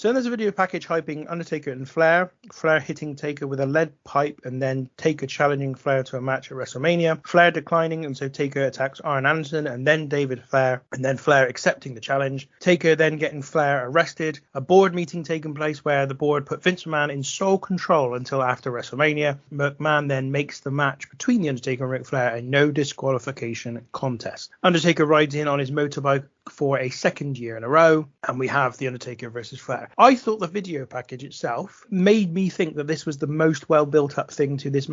So then there's a video package hyping Undertaker and Flair. Flair hitting Taker with a lead pipe and then Taker challenging Flair to a match at WrestleMania. Flair declining, and so Taker attacks Arn Anderson and then David Flair, and then Flair accepting the challenge. Taker then getting Flair arrested. A board meeting taking place where the board put Vince McMahon in sole control until after WrestleMania. McMahon then makes the match between The Undertaker and Ric Flair a no disqualification contest. Undertaker rides in on his motorbike for a second year in a row, and we have The Undertaker versus Flair. I thought the video package itself made me think that this was the most well built up thing to this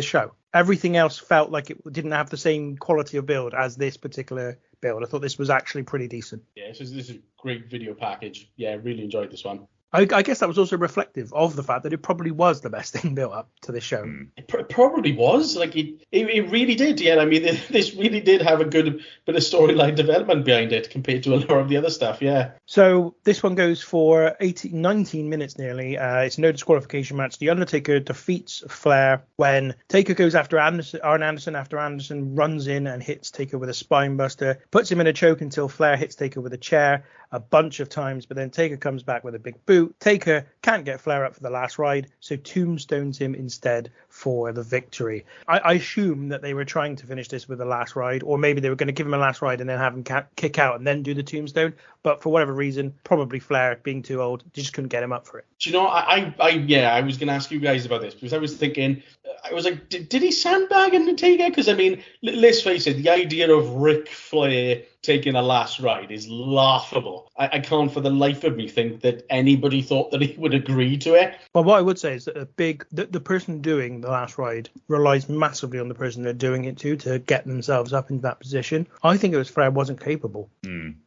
show. Everything else felt like it didn't have the same quality of build as this particular build. I thought this was actually pretty decent. Yeah, this is a great video package. Yeah, I really enjoyed this one. I guess that was also reflective of the fact that it probably was the best thing built up to this show. It probably was. Like it really did. Yeah, I mean, this really did have a good bit of storyline development behind it compared to a lot of the other stuff. Yeah. So this one goes for 19 minutes nearly. It's no disqualification match. The Undertaker defeats Flair when Taker goes after Arn Anderson after Anderson runs in and hits Taker with a spine buster, puts him in a choke until Flair hits Taker with a chair a bunch of times, but then Taker comes back with a big boot. Taker can't get Flair up for the last ride, so tombstones him instead for the victory. I assume that they were trying to finish this with a last ride, or maybe they were going to give him a last ride and then have him kick out and then do the tombstone. But for whatever reason, probably Flair being too old, they just couldn't get him up for it. Do you know, I was going to ask you guys about this because I was thinking, I was like, did he sandbag Undertaker? Because, I mean, let's face it, the idea of Ric Flair taking a last ride is laughable. I can't for the life of me think that anybody thought that he would agree to it. Well, what I would say is that the person doing the last ride relies massively on the person they're doing it to get themselves up into that position. I think it was Flair wasn't capable.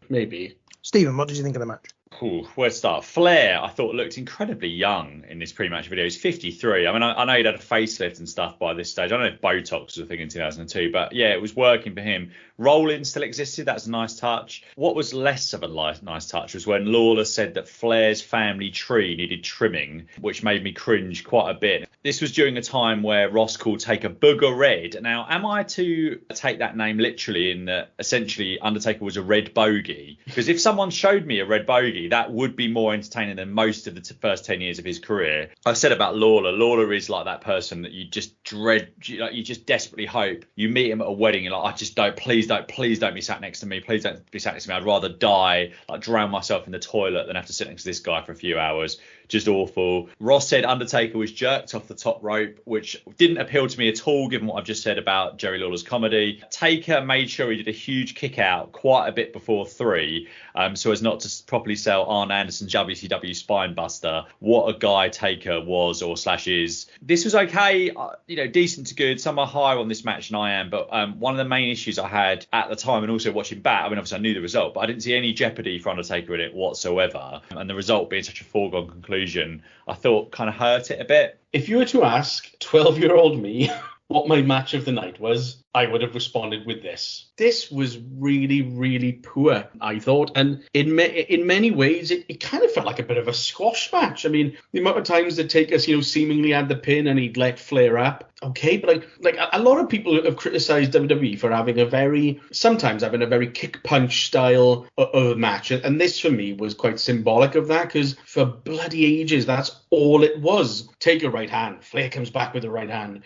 Maybe. Stephen, what did you think of the match? Ooh, where to start? Flair, I thought, looked incredibly young in this pre-match video. He's 53. I mean, I know he'd had a facelift and stuff by this stage. I don't know if Botox was a thing in 2002, but yeah, it was working for him. Rolling still existed. That's a nice touch. What was less of a nice touch was when Lawler said that Flair's family tree needed trimming, which made me cringe quite a bit. This was during a time where Ross called Taker Booger Red. Now, am I to take that name literally in that essentially Undertaker was a red bogey? Because if someone showed me a red bogey, that would be more entertaining than most of the first 10 years of his career. I've said about Lawler. Lawler is like that person that you just dread, you just desperately hope. You meet him at a wedding, you're like, please don't be sat next to me. Please don't be sat next to me. I'd rather die, like drown myself in the toilet than have to sit next to this guy for a few hours. Just awful. Ross said Undertaker was jerked off the top rope, which didn't appeal to me at all, given what I've just said about Jerry Lawler's comedy. Taker made sure he did a huge kick out quite a bit before 3, so as not to properly sell Arn Anderson's WCW spine buster. What a guy Taker was or / is. This was okay, decent to good. Some are higher on this match than I am, but one of the main issues I had at the time and also watching back, I mean, obviously I knew the result, but I didn't see any jeopardy for Undertaker in it whatsoever. And the result being such a foregone conclusion, I thought kind of hurt it a bit. If you were to ask 12-year-old me what my match of the night was, I would have responded with this. This was really, really poor, I thought. And in many ways, it kind of felt like a bit of a squash match. I mean, the amount of times that Taker, seemingly had the pin and he'd let Flair up. Okay, but like a lot of people have criticized WWE for sometimes having a very kick punch style of a match. And this for me was quite symbolic of that, because for bloody ages, that's all it was. Take a right hand, Flair comes back with a right hand,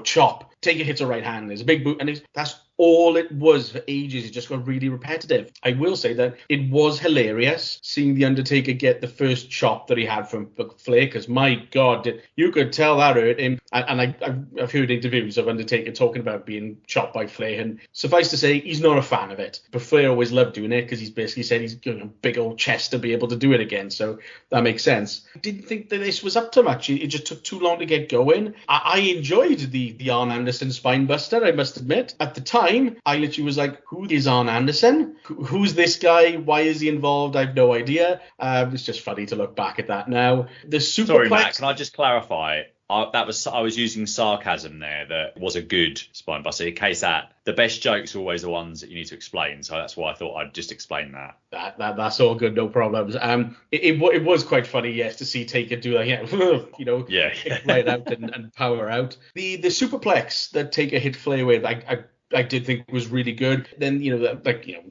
chop. Taker hits a right hand, there's a big boot, and that's all it was for ages. It just got really repetitive. I will say that it was hilarious seeing The Undertaker get the first chop that he had from Flair, because my God, you could tell that hurt him. And I've heard interviews of Undertaker talking about being chopped by Flair, and suffice to say, he's not a fan of it. But Flair always loved doing it because he's basically said he's got a big old chest to be able to do it again. So that makes sense. I didn't think that this was up to much. It just took too long to get going. I enjoyed the Arn Anderson spine buster, I must admit. At the time, I literally was like, who is Arn Anderson? Who's this guy? Why is he involved? I have no idea. It's just funny to look back at that now. Sorry, Matt, can I just clarify? I was using sarcasm there. That was a good spine buster. In case that the best jokes are always the ones that you need to explain. So that's why I thought I'd just explain that. That's all good, no problems. It was quite funny, yes, to see Taker do that, kick right out and power out. The superplex that Taker hit Flair with, I I did think was really good. Then,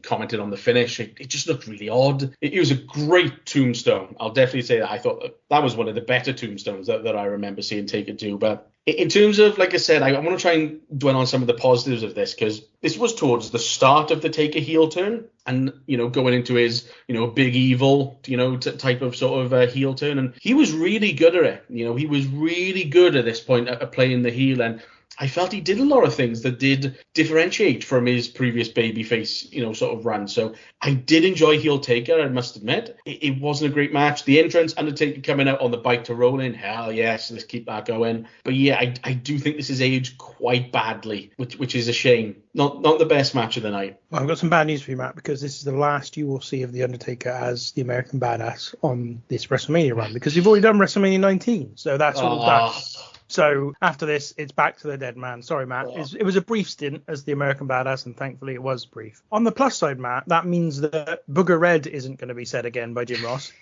commented on the finish. It just looked really odd. It was a great tombstone. I'll definitely say that. I thought that was one of the better tombstones that I remember seeing Taker do. But in terms of, like I said, I want to try and dwell on some of the positives of this, because this was towards the start of the Taker heel turn, and, going into his, big evil, type of sort of heel turn. And he was really good at it. He was really good at this point at playing the heel. And I felt he did a lot of things that did differentiate from his previous babyface, sort of run. So I did enjoy heel Taker, I must admit. It wasn't a great match. The entrance, Undertaker coming out on the bike to roll in, hell yes, let's keep that going. But yeah, I do think this is aged quite badly, which is a shame. Not the best match of the night. Well, I've got some bad news for you, Matt, because this is the last you will see of The Undertaker as the American Badass on this WrestleMania run, because you've already done WrestleMania 19. So that's all done. So after this, it's back to the dead man. Sorry, Matt. It was a brief stint as the American Badass, and thankfully it was brief. On the plus side, Matt, that means that Booger Red isn't going to be said again by Jim Ross.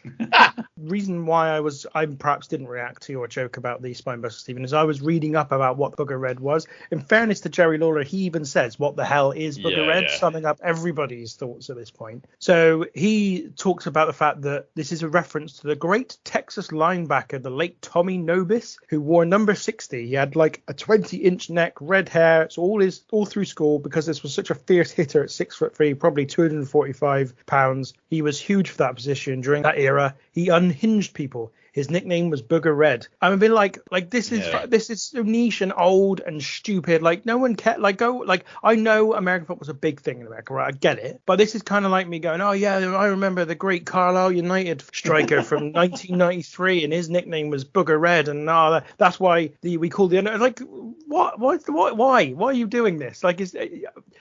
Reason why I perhaps didn't react to your joke about the Spinebuster Steven is I was reading up about what Booger Red was. In fairness to Jerry Lawler, he even says, what the hell is Booger Red? Yeah. Summing up everybody's thoughts at this point. So he talks about the fact that this is a reference to the great Texas linebacker, the late Tommy Nobis, who wore number 60. He had like a 20-inch neck, red hair. It's all through school, because this was such a fierce hitter at 6'3", probably 245 pounds. He was huge for that position during that era. He unhinged people. His nickname was Booger Red. I'm been like this is so niche and old and stupid. Like no one cared. I know American football's a big thing in America, right? I get it. But this is kind of like me going, oh yeah, I remember the great Carlisle United striker from 1993, and his nickname was Booger Red, and that's why we call the like what why are you doing this? Like, is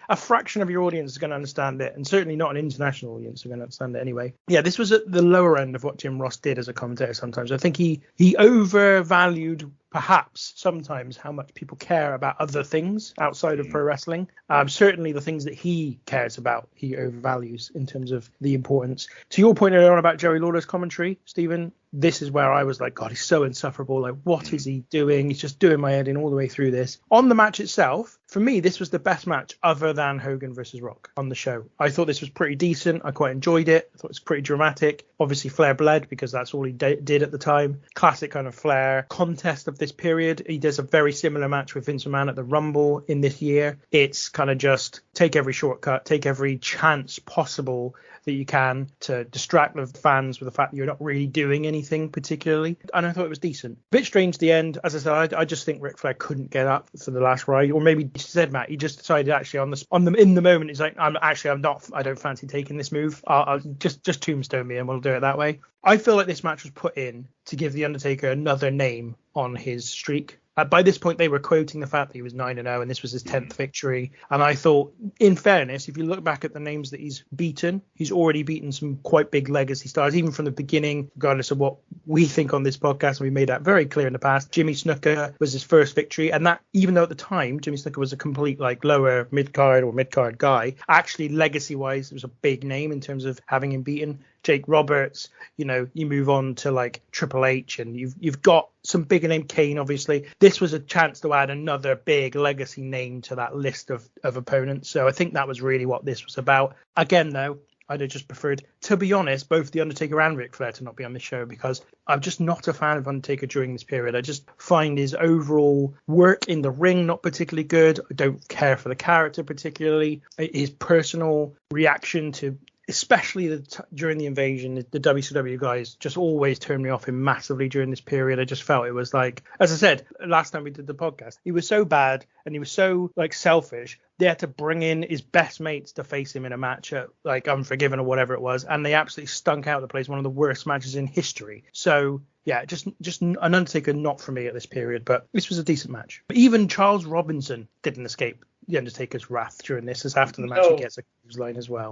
a fraction of your audience is going to understand it, and certainly not an international audience are going to understand it anyway. Yeah, this was at the lower end of what Jim Ross did as a commentator sometimes. I think he overvalued perhaps sometimes how much people care about other things outside of pro wrestling. Certainly the things that he cares about, he overvalues in terms of the importance. To your point earlier on about Jerry Lawler's commentary, Stephen, this is where I was like, God, he's so insufferable. Like, what is he doing? He's just doing my head in all the way through this. On the match itself, for me, this was the best match other than Hogan versus Rock on the show. I thought this was pretty decent. I quite enjoyed it. I thought it was pretty dramatic. Obviously, Flair bled because that's all he did at the time. Classic kind of Flair contest of this period. He does a very similar match with Vince McMahon at the Rumble in this year. It's kind of just take every shortcut, take every chance possible that you can to distract the fans with the fact that you're not really doing anything particularly. And I thought it was decent. Bit strange the end. As I said, I just think Ric Flair couldn't get up for the last ride, or maybe he said, Matt, he just decided actually in the moment, he's like, I don't fancy taking this move. I'll just tombstone me and we'll do it that way. I feel like this match was put in to give The Undertaker another name on his streak. By this point, they were quoting the fact that he was 9-0 and this was his 10th victory. And I thought, in fairness, if you look back at the names that he's beaten, he's already beaten some quite big legacy stars, even from the beginning, regardless of what we think on this podcast. And we made that very clear in the past. Jimmy Snuka was his first victory. And that, even though at the time, Jimmy Snuka was a complete lower mid-card guy, actually legacy-wise, it was a big name in terms of having him beaten. Jake Roberts, you move on to Triple H, and you've got some bigger name, Kane, obviously. This was a chance to add another big legacy name to that list of opponents. So I think that was really what this was about. Again, though, I'd have just preferred, to be honest, both The Undertaker and Ric Flair to not be on the show, because I'm just not a fan of Undertaker during this period. I just find his overall work in the ring not particularly good. I don't care for the character particularly. His personal reaction to, especially during the invasion, the WCW guys just always turned me off him massively during this period. I just felt it was like, as I said last time we did the podcast, he was so bad and he was so selfish. They had to bring in his best mates to face him in a match at Unforgiven or whatever it was, and they absolutely stunk out the place. One of the worst matches in history. So yeah, just an Undertaker not for me at this period, but this was a decent match. Even Charles Robinson didn't escape The Undertaker's wrath during this, as after the match he gets a cruise line as well.